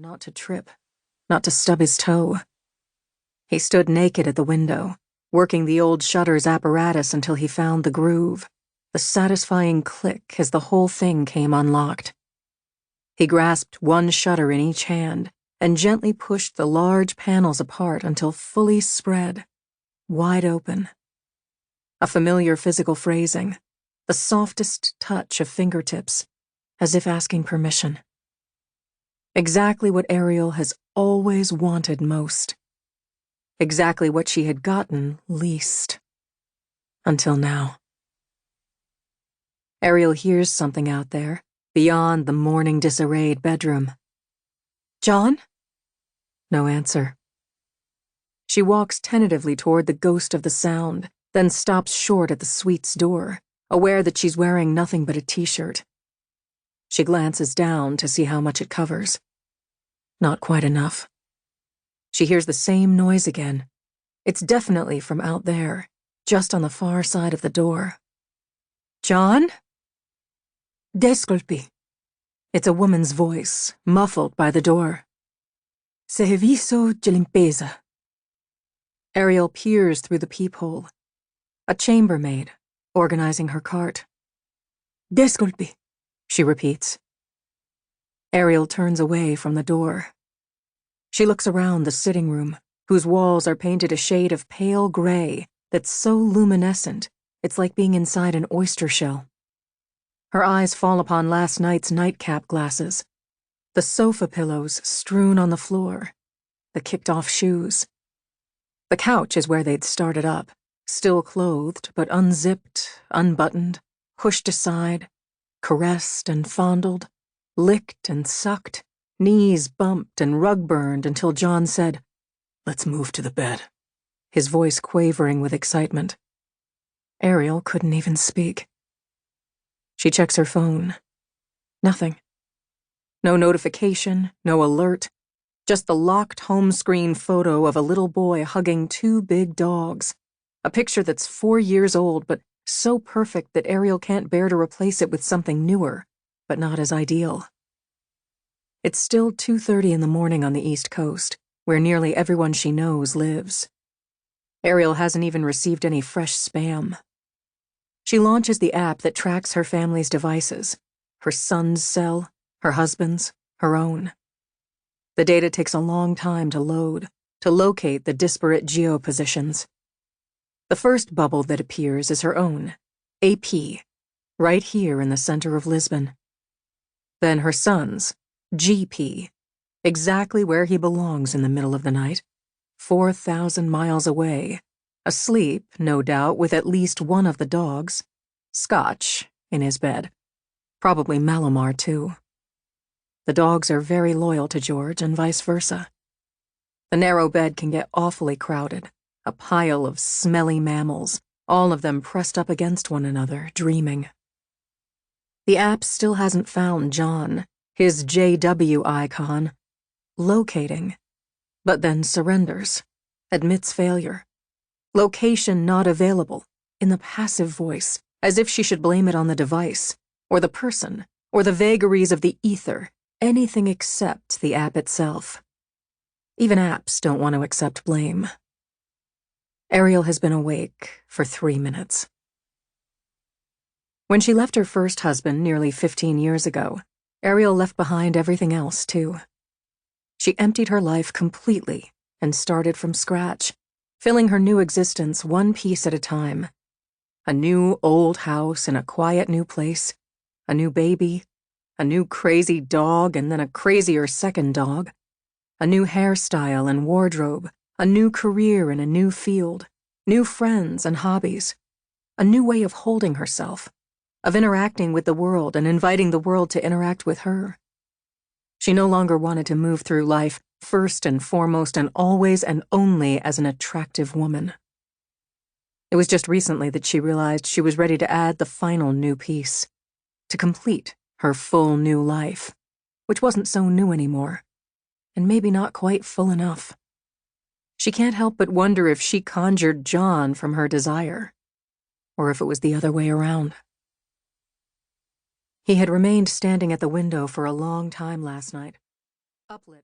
not to trip, not to stub his toe. He stood naked at the window, working the old shutter's apparatus until he found the groove, the satisfying click as the whole thing came unlocked. He grasped one shutter in each hand and gently pushed the large panels apart until fully spread, wide open. A familiar physical phrasing, the softest touch of fingertips, as if asking permission. Exactly what Ariel has always wanted most. Exactly what she had gotten least. Until now. Ariel hears something out there, beyond the morning disarrayed bedroom. "John?" No answer. She walks tentatively toward the ghost of the sound, then stops short at the suite's door, aware that she's wearing nothing but a t-shirt. She glances down to see how much it covers. Not quite enough. She hears the same noise again. It's definitely from out there, just on the far side of the door. "John?" "Disculpi." It's a woman's voice, muffled by the door. "Servizio di limpeza." Ariel peers through the peephole. A chambermaid, organizing her cart. "Disculpi," she repeats. Ariel turns away from the door. She looks around the sitting room, whose walls are painted a shade of pale gray that's so luminescent it's like being inside an oyster shell. Her eyes fall upon last night's nightcap glasses, the sofa pillows strewn on the floor, the kicked-off shoes. The couch is where they'd started up, still clothed but unzipped, unbuttoned, pushed aside, caressed and fondled, licked and sucked, knees bumped and rug-burned until John said, "Let's move to the bed," his voice quavering with excitement. Ariel couldn't even speak. She checks her phone. Nothing. No notification, no alert, just the locked home screen photo of a little boy hugging two big dogs, a picture that's 4 years old but so perfect that Ariel can't bear to replace it with something newer, but not as ideal. It's still 2:30 in the morning on the East Coast, where nearly everyone she knows lives. Ariel hasn't even received any fresh spam. She launches the app that tracks her family's devices, her son's cell, her husband's, her own. The data takes a long time to load, to locate the disparate geopositions. The first bubble that appears is her own, AP, right here in the center of Lisbon. Then her son's, GP, exactly where he belongs in the middle of the night, 4,000 miles away, asleep, no doubt, with at least one of the dogs, Scotch, in his bed. Probably Malamar, too. The dogs are very loyal to George and vice versa. The narrow bed can get awfully crowded, a pile of smelly mammals, all of them pressed up against one another, dreaming. The app still hasn't found John, his JW icon, locating, but then surrenders, admits failure. Location not available, in the passive voice, as if she should blame it on the device, or the person, or the vagaries of the ether, anything except the app itself. Even apps don't want to accept blame. Ariel has been awake for 3 minutes. When she left her first husband nearly 15 years ago, Ariel left behind everything else, too. She emptied her life completely and started from scratch, filling her new existence one piece at a time. A new old house in a quiet new place, a new baby, a new crazy dog and then a crazier second dog, a new hairstyle and wardrobe, a new career in a new field, new friends and hobbies, a new way of holding herself, of interacting with the world and inviting the world to interact with her. She no longer wanted to move through life first and foremost and always and only as an attractive woman. It was just recently that she realized she was ready to add the final new piece, to complete her full new life, which wasn't so new anymore, and maybe not quite full enough. She can't help but wonder if she conjured John from her desire, or if it was the other way around. He had remained standing at the window for a long time last night, uplit.